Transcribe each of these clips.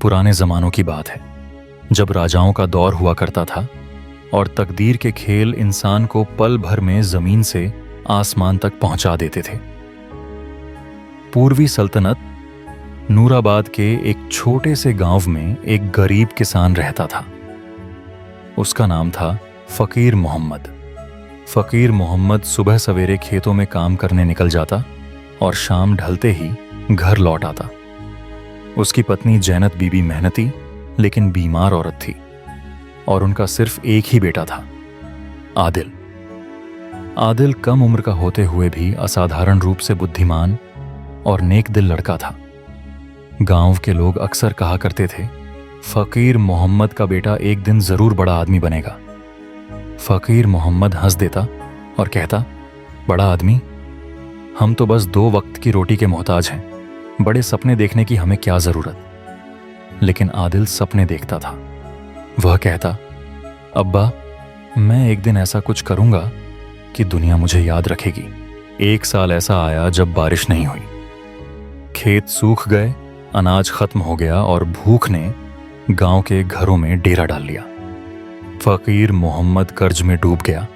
पुराने ज़मानों की बात है, जब राजाओं का दौर हुआ करता था और तकदीर के खेल इंसान को पल भर में ज़मीन से आसमान तक पहुंचा देते थे। पूर्वी सल्तनत नूराबाद के एक छोटे से गांव में एक गरीब किसान रहता था। उसका नाम था फ़कीर मोहम्मद। फ़कीर मोहम्मद सुबह सवेरे खेतों में काम करने निकल जाता और शाम ढलते ही घर लौट आता। उसकी पत्नी जैनत बीबी मेहनती लेकिन बीमार औरत थी और उनका सिर्फ एक ही बेटा था, आदिल। आदिल कम उम्र का होते हुए भी असाधारण रूप से बुद्धिमान और नेक दिल लड़का था। गांव के लोग अक्सर कहा करते थे, फ़कीर मोहम्मद का बेटा एक दिन जरूर बड़ा आदमी बनेगा। फ़कीर मोहम्मद हंस देता और कहता, बड़ा आदमी, हम तो बस 2 वक्त की रोटी के मोहताज हैं, बड़े सपने देखने की हमें क्या जरूरत। लेकिन आदिल सपने देखता था। वह कहता, अब्बा, मैं एक दिन ऐसा कुछ करूंगा कि दुनिया मुझे याद रखेगी। 1 साल ऐसा आया जब बारिश नहीं हुई, खेत सूख गए, अनाज खत्म हो गया और भूख ने गांव के घरों में डेरा डाल लिया। फ़कीर मोहम्मद कर्ज में डूब गया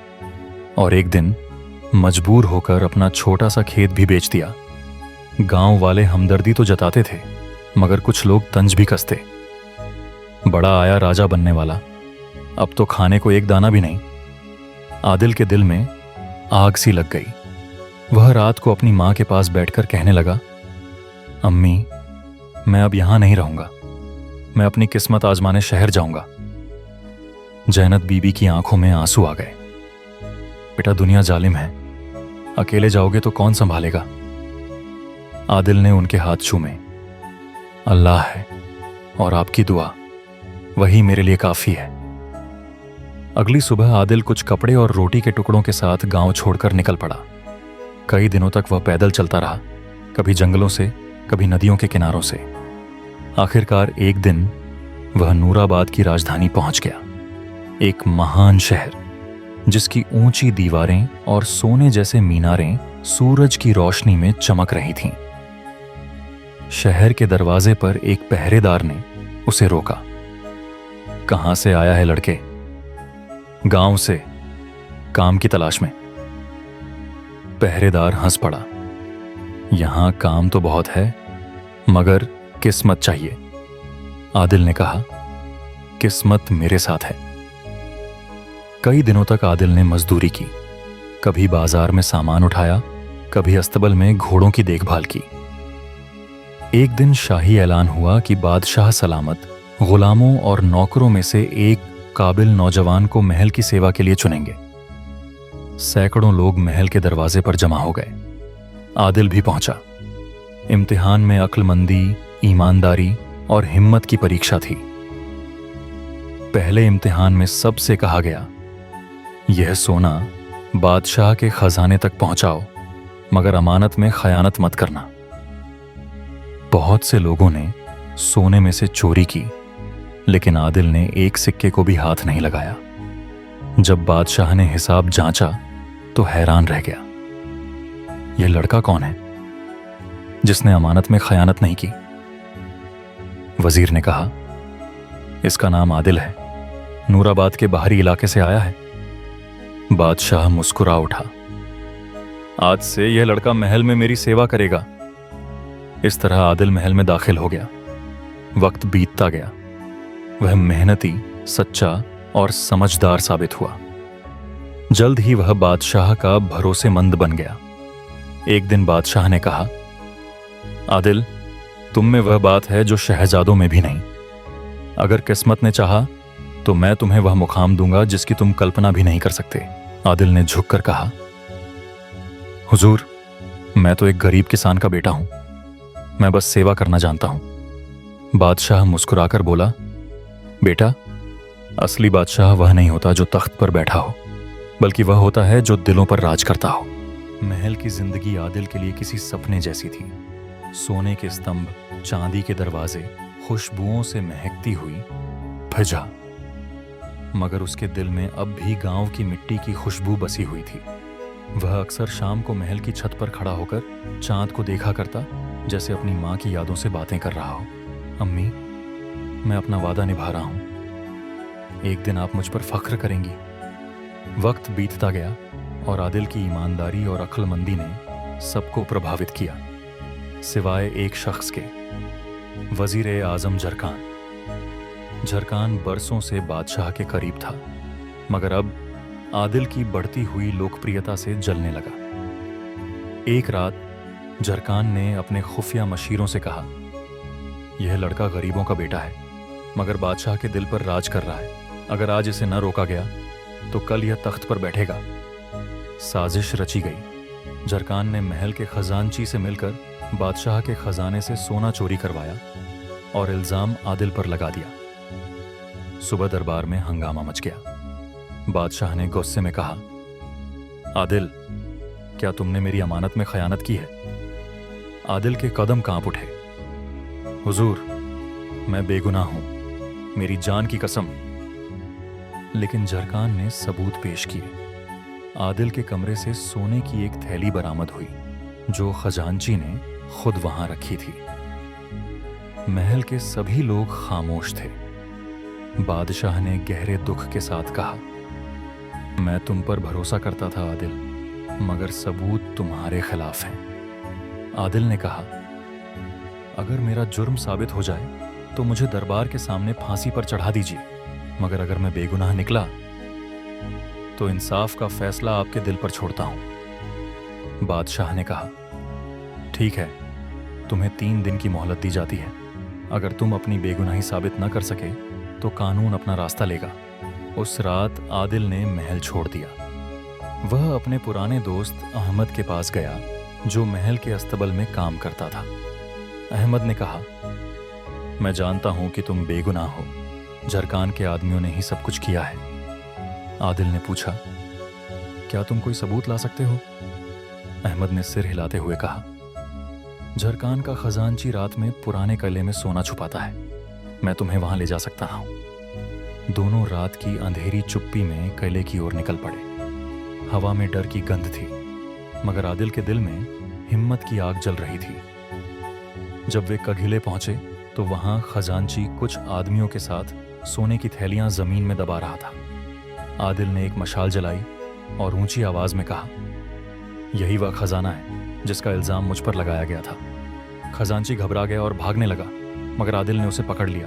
और एक दिन मजबूर होकर अपना छोटा सा खेत भी बेच दिया। गांव वाले हमदर्दी तो जताते थे, मगर कुछ लोग तंज भी कसते। बड़ा आया राजा बनने वाला, अब तो खाने को एक दाना भी नहीं। आदिल के दिल में आग सी लग गई। वह रात को अपनी मां के पास बैठकर कहने लगा, अम्मी, मैं अब यहां नहीं रहूंगा, मैं अपनी किस्मत आजमाने शहर जाऊंगा। जैनत बीबी की आंखों में आंसू आ गए। बेटा, दुनिया जालिम है, अकेले जाओगे तो कौन संभालेगा। आदिल ने उनके हाथ चूमे। अल्लाह है और आपकी दुआ, वही मेरे लिए काफी है। अगली सुबह आदिल कुछ कपड़े और रोटी के टुकड़ों के साथ गांव छोड़कर निकल पड़ा। कई दिनों तक वह पैदल चलता रहा, कभी जंगलों से, कभी नदियों के किनारों से। आखिरकार एक दिन वह नूराबाद की राजधानी पहुंच गया, एक महान शहर जिसकी ऊंची दीवारें और सोने जैसे मीनारें सूरज की रोशनी में चमक रही थीं। शहर के दरवाजे पर एक पहरेदार ने उसे रोका। कहां से आया है लड़के? गांव से, काम की तलाश में। पहरेदार हंस पड़ा। यहां काम तो बहुत है, मगर किस्मत चाहिए। आदिल ने कहा, किस्मत मेरे साथ है। कई दिनों तक आदिल ने मजदूरी की, कभी बाजार में सामान उठाया, कभी अस्तबल में घोड़ों की देखभाल की। एक दिन शाही ऐलान हुआ कि बादशाह सलामत गुलामों और नौकरों में से एक काबिल नौजवान को महल की सेवा के लिए चुनेंगे। सैकड़ों लोग महल के दरवाजे पर जमा हो गए। आदिल भी पहुंचा। इम्तिहान में अक्लमंदी, ईमानदारी और हिम्मत की परीक्षा थी। पहले इम्तिहान में सबसे कहा गया, यह सोना बादशाह के खजाने तक पहुंचाओ, मगर अमानत में खयानत मत करना। बहुत से लोगों ने सोने में से चोरी की, लेकिन आदिल ने एक सिक्के को भी हाथ नहीं लगाया। जब बादशाह ने हिसाब जांचा तो हैरान रह गया। यह लड़का कौन है जिसने अमानत में खयानत नहीं की? वजीर ने कहा, इसका नाम आदिल है, नूराबाद के बाहरी इलाके से आया है। बादशाह मुस्कुरा उठा। आज से यह लड़का महल में मेरी सेवा करेगा। इस तरह आदिल महल में दाखिल हो गया। वक्त बीतता गया। वह मेहनती, सच्चा और समझदार साबित हुआ। जल्द ही वह बादशाह का भरोसेमंद बन गया। एक दिन बादशाह ने कहा, आदिल, तुम में वह बात है जो शहजादों में भी नहीं। अगर किस्मत ने चाहा तो मैं तुम्हें वह मुकाम दूंगा जिसकी तुम कल्पना भी नहीं कर सकते। आदिल ने झुककर कहा, हुजूर, मैं तो एक गरीब किसान का बेटा हूं, मैं बस सेवा करना जानता हूं। बादशाह मुस्कुराकर बोला, बेटा, असली बादशाह वह नहीं होता जो तख्त पर बैठा हो, बल्कि वह होता है जो दिलों पर राज करता हो। महल की जिंदगी आदिल के लिए किसी सपने जैसी थी। सोने के स्तंभ, चांदी के दरवाजे, खुशबुओं से महकती हुई फिजा। मगर उसके दिल में अब भी गांव की मिट्टी की खुशबू बसी हुई थी। वह अक्सर शाम को महल की छत पर खड़ा होकर चांद को देखा करता, जैसे अपनी माँ की यादों से बातें कर रहा हो। अम्मी, मैं अपना वादा निभा रहा हूं। एक दिन आप मुझ पर फख्र करेंगी। वक्त बीतता गया और आदिल की ईमानदारी और अक्लमंदी ने सबको प्रभावित किया, सिवाय एक शख्स के, वजीर आजम झरकान। झरकान बरसों से बादशाह के करीब था, मगर अब आदिल की बढ़ती हुई लोकप्रियता से जलने लगा। एक रात झरकान ने अपने खुफिया मशीरों से कहा, यह लड़का गरीबों का बेटा है, मगर बादशाह के दिल पर राज कर रहा है। अगर आज इसे न रोका गया तो कल यह तख्त पर बैठेगा। साजिश रची गई। झरकान ने महल के खजानची से मिलकर बादशाह के खजाने से सोना चोरी करवाया और इल्जाम आदिल पर लगा दिया। सुबह दरबार में हंगामा मच गया। बादशाह ने गुस्से में कहा, आदिल, क्या तुमने मेरी अमानत में खयानत की है? आदिल के कदम कांप उठे। हुजूर, मैं बेगुनाह हूं, मेरी जान की कसम। लेकिन झरकान ने सबूत पेश किए। आदिल के कमरे से सोने की एक थैली बरामद हुई, जो खजांची ने खुद वहां रखी थी। महल के सभी लोग खामोश थे। बादशाह ने गहरे दुख के साथ कहा, मैं तुम पर भरोसा करता था आदिल, मगर सबूत तुम्हारे खिलाफ हैं। आदिल ने कहा, अगर मेरा जुर्म साबित हो जाए तो मुझे दरबार के सामने फांसी पर चढ़ा दीजिए, मगर अगर मैं बेगुनाह निकला तो इंसाफ का फैसला आपके दिल पर छोड़ता हूं। बादशाह ने कहा, ठीक है, तुम्हें 3 दिन की मोहलत दी जाती है। अगर तुम अपनी बेगुनाही साबित न कर सके तो कानून अपना रास्ता लेगा। उस रात आदिल ने महल छोड़ दिया। वह अपने पुराने दोस्त अहमद के पास गया, जो महल के अस्तबल में काम करता था। अहमद ने कहा, मैं जानता हूं कि तुम बेगुनाह हो, झरकान के आदमियों ने ही सब कुछ किया है। आदिल ने पूछा, क्या तुम कोई सबूत ला सकते हो? अहमद ने सिर हिलाते हुए कहा, झरकान का खजांची रात में पुराने किले में सोना छुपाता है, मैं तुम्हें वहां ले जा सकता हूं। दोनों रात की अंधेरी चुप्पी में किले की ओर निकल पड़े। हवा में डर की गंध थी, मगर आदिल के दिल में हिम्मत की आग जल रही थी। जब वे कघिले पहुंचे तो वहां खजांची कुछ आदमियों के साथ सोने की थैलियां जमीन में दबा रहा था। आदिल ने एक मशाल जलाई और ऊंची आवाज में कहा, यही वह खजाना है जिसका इल्जाम मुझ पर लगाया गया था। खजांची घबरा गया और भागने लगा, मगर आदिल ने उसे पकड़ लिया।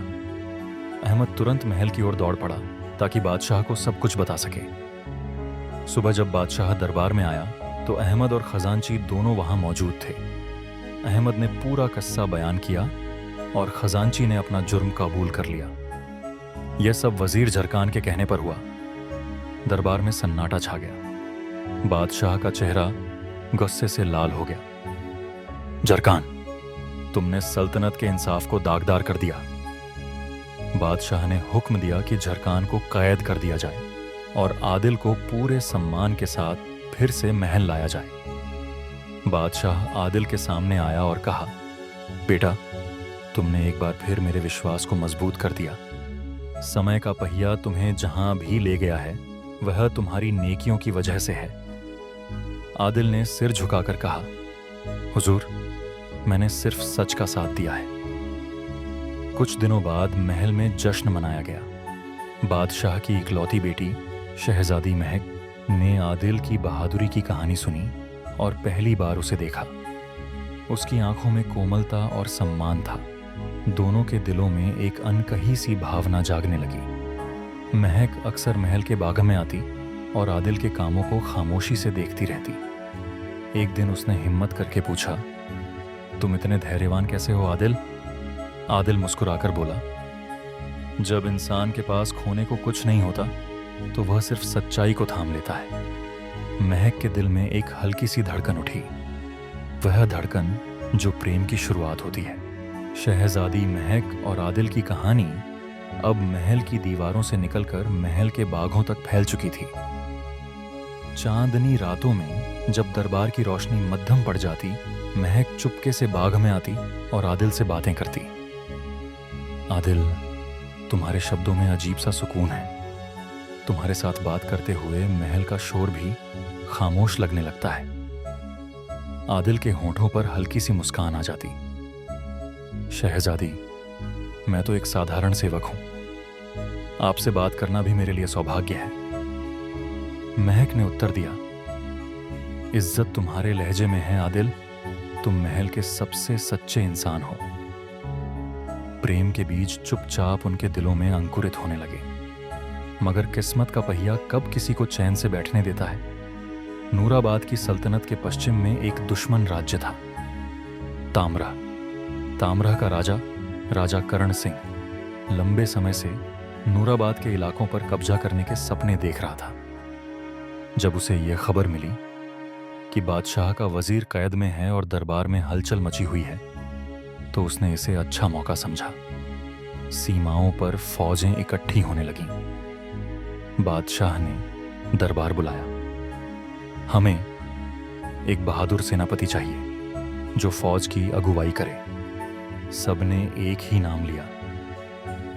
अहमद तुरंत महल की ओर दौड़ पड़ा ताकि बादशाह को सब कुछ बता सके। सुबह जब बादशाह दरबार में आया तो अहमद और खजांची दोनों वहां मौजूद थे। अहमद ने पूरा किस्सा बयान किया और खजांची ने अपना जुर्म कबूल कर लिया। यह सब वजीर झरकान के कहने पर हुआ। दरबार में सन्नाटा छा गया। बादशाह का चेहरा गुस्से से लाल हो गया। झरकान, तुमने सल्तनत के इंसाफ को दागदार कर दिया। बादशाह ने हुक्म दिया कि झरकान को कैद कर दिया जाए और आदिल को पूरे सम्मान के साथ फिर से महल लाया जाए। बादशाह आदिल के सामने आया और कहा, बेटा, तुमने एक बार फिर मेरे विश्वास को मजबूत कर दिया। समय का पहिया तुम्हें जहां भी ले गया है वह तुम्हारी नेकियों की वजह से है। आदिल ने सिर झुकाकर कहा, हुजूर, मैंने सिर्फ सच का साथ दिया है। कुछ दिनों बाद महल में जश्न मनाया गया। बादशाह की इकलौती बेटी शहजादी महक ने आदिल की बहादुरी की कहानी सुनी और पहली बार उसे देखा। उसकी आंखों में कोमलता और सम्मान था। दोनों के दिलों में एक अनकही सी भावना जागने लगी। महक अक्सर महल के बाग में आती और आदिल के कामों को खामोशी से देखती रहती। एक दिन उसने हिम्मत करके पूछा, तुम इतने धैर्यवान कैसे हो आदिल? आदिल मुस्कुराकर बोला, जब इंसान के पास खोने को कुछ नहीं होता तो वह सिर्फ सच्चाई को थाम लेता है। महक के दिल में एक हल्की सी धड़कन उठी, वह धड़कन जो प्रेम की शुरुआत होती है। शहजादी महक और आदिल की कहानी अब महल की दीवारों से निकलकर महल के बागों तक फैल चुकी थी। चांदनी रातों में जब दरबार की रोशनी मध्यम पड़ जाती, महक चुपके से बाग में आती और आदिल से बातें करती। आदिल, तुम्हारे शब्दों में अजीब सा सुकून है। तुम्हारे साथ बात करते हुए महल का शोर भी खामोश लगने लगता है। आदिल के होंठों पर हल्की सी मुस्कान आ जाती। शहजादी, मैं तो एक साधारण सेवक हूं। आपसे बात करना भी मेरे लिए सौभाग्य है। महक ने उत्तर दिया, इज्जत तुम्हारे लहजे में है आदिल। तुम महल के सबसे सच्चे इंसान हो। प्रेम के बीज चुपचाप उनके दिलों में अंकुरित होने लगे। मगर किस्मत का पहिया कब किसी को चैन से बैठने देता है। नूराबाद की सल्तनत के पश्चिम में एक दुश्मन राज्य था, तामरा। तामरा का राजा करण सिंह लंबे समय से नूराबाद के इलाकों पर कब्जा करने के सपने देख रहा था। जब उसे यह खबर मिली कि बादशाह का वजीर कैद में है और दरबार में हलचल मची हुई है, तो उसने इसे अच्छा मौका समझा। सीमाओं पर फौजें इकट्ठी होने लगीं। बादशाह ने दरबार बुलाया। हमें एक बहादुर सेनापति चाहिए जो फौज की अगुवाई करे। सबने एक ही नाम लिया,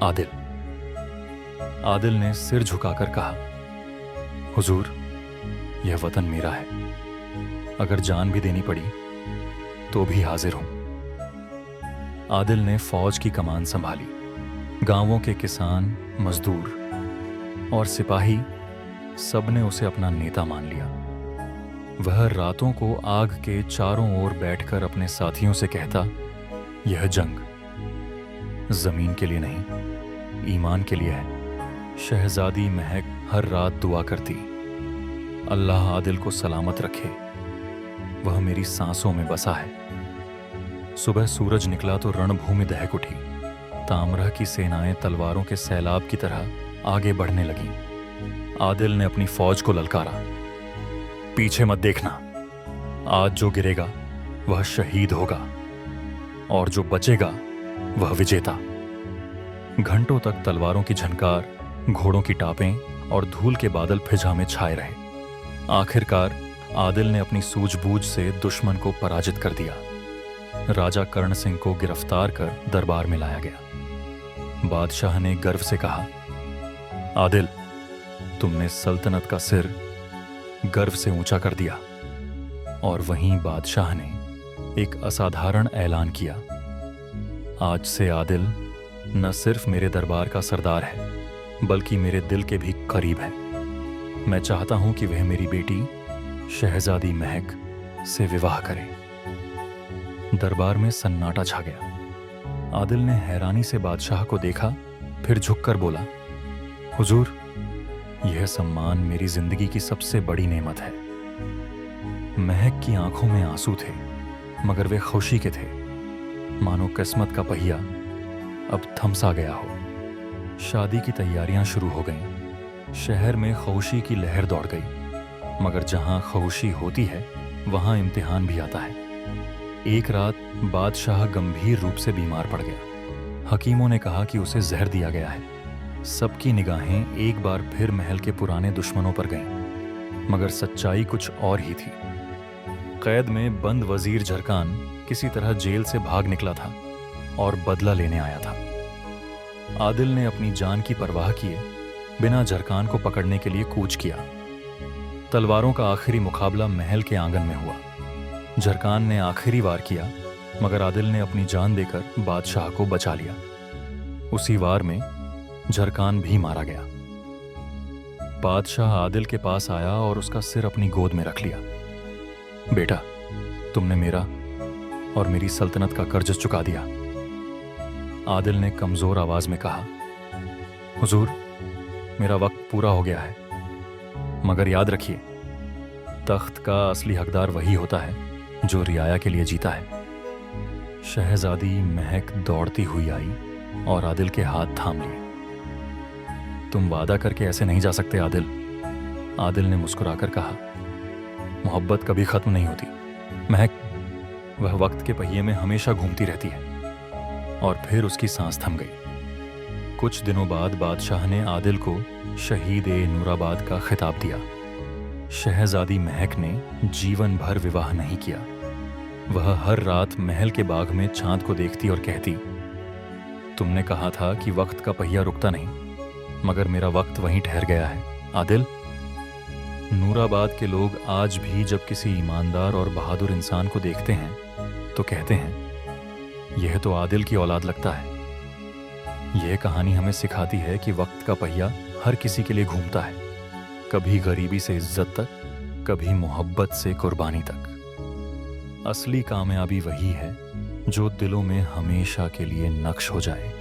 आदिल। आदिल ने सिर झुकाकर कहा, हुजूर, यह वतन मेरा है। अगर जान भी देनी पड़ी तो भी हाजिर हूं। आदिल ने फौज की कमान संभाली। गांवों के किसान, मजदूर और सिपाही सबने उसे अपना नेता मान लिया। वह रातों को आग के चारों ओर बैठकर अपने साथियों से कहता, यह जंग जमीन के लिए नहीं, ईमान के लिए है। शहजादी महक हर रात दुआ करती, अल्लाह आदिल को सलामत रखे, वह मेरी सांसों में बसा है। सुबह सूरज निकला तो रणभूमि दहक उठी। तामरा की सेनाएं तलवारों के सैलाब की तरह आगे बढ़ने लगीं। आदिल ने अपनी फौज को ललकारा, पीछे मत देखना। आज जो गिरेगा वह शहीद होगा और जो बचेगा वह विजेता। घंटों तक तलवारों की झनकार, घोड़ों की टापें और धूल के बादल फिजा में छाए रहे। आखिरकार आदिल ने अपनी सूझबूझ से दुश्मन को पराजित कर दिया। राजा करण सिंह को गिरफ्तार कर दरबार में लाया गया। बादशाह ने गर्व से कहा, आदिल, तुमने सल्तनत का सिर गर्व से ऊंचा कर दिया। और वहीं बादशाह ने एक असाधारण ऐलान किया, आज से आदिल न सिर्फ मेरे दरबार का सरदार है, बल्कि मेरे दिल के भी करीब है। मैं चाहता हूं कि वह मेरी बेटी शहजादी महक से विवाह करे। दरबार में सन्नाटा छा गया। आदिल ने हैरानी से बादशाह को देखा, फिर झुककर बोला, हुजूर, यह सम्मान मेरी जिंदगी की सबसे बड़ी नेमत है। महक की आंखों में आंसू थे, मगर वे खुशी के थे, मानो किस्मत का पहिया अब थमसा गया हो। शादी की तैयारियां शुरू हो गईं। शहर में खुशी की लहर दौड़ गई। मगर जहां खुशी होती है वहां इम्तिहान भी आता है। एक रात बादशाह गंभीर रूप से बीमार पड़ गया। हकीमों ने कहा कि उसे जहर दिया गया है। सबकी निगाहें एक बार फिर महल के पुराने दुश्मनों पर गईं, मगर सच्चाई कुछ और ही थी। कैद में बंद वजीर झरकान किसी तरह जेल से भाग निकला था और बदला लेने आया था। आदिल ने अपनी जान की परवाह किए बिना झरकान को पकड़ने के लिए कूच किया। तलवारों का आखिरी मुकाबला महल के आंगन में हुआ। झरकान ने आखिरी वार किया, मगर आदिल ने अपनी जान देकर बादशाह को बचा लिया। उसी वार में झरकान भी मारा गया। बादशाह आदिल के पास आया और उसका सिर अपनी गोद में रख लिया। बेटा, तुमने मेरा और मेरी सल्तनत का कर्ज चुका दिया। आदिल ने कमजोर आवाज में कहा, हुजूर, मेरा वक्त पूरा हो गया है, मगर याद रखिए, तख्त का असली हकदार वही होता है जो रियाया के लिए जीता है। शहजादी महक दौड़ती हुई आई और आदिल के हाथ थाम लिए। तुम वादा करके ऐसे नहीं जा सकते आदिल। आदिल ने मुस्कुराकर कहा, मोहब्बत कभी खत्म नहीं होती महक, वह वक्त के पहिए में हमेशा घूमती रहती है। और फिर उसकी सांस थम गई। कुछ दिनों बाद बादशाह ने आदिल को शहीद-ए-नूराबाद का खिताब दिया। शहजादी महक ने जीवन भर विवाह नहीं किया। वह हर रात महल के बाग में चांद को देखती और कहती, तुमने कहा था कि वक्त का पहिया रुकता नहीं, मगर मेरा वक्त वहीं ठहर गया है आदिल। नूराबाद के लोग आज भी जब किसी ईमानदार और बहादुर इंसान को देखते हैं तो कहते हैं, यह तो आदिल की औलाद लगता है। यह कहानी हमें सिखाती है कि वक्त का पहिया हर किसी के लिए घूमता है, कभी गरीबी से इज्जत तक, कभी मोहब्बत से कुर्बानी तक। असली कामयाबी वही है जो दिलों में हमेशा के लिए नक्श हो जाए।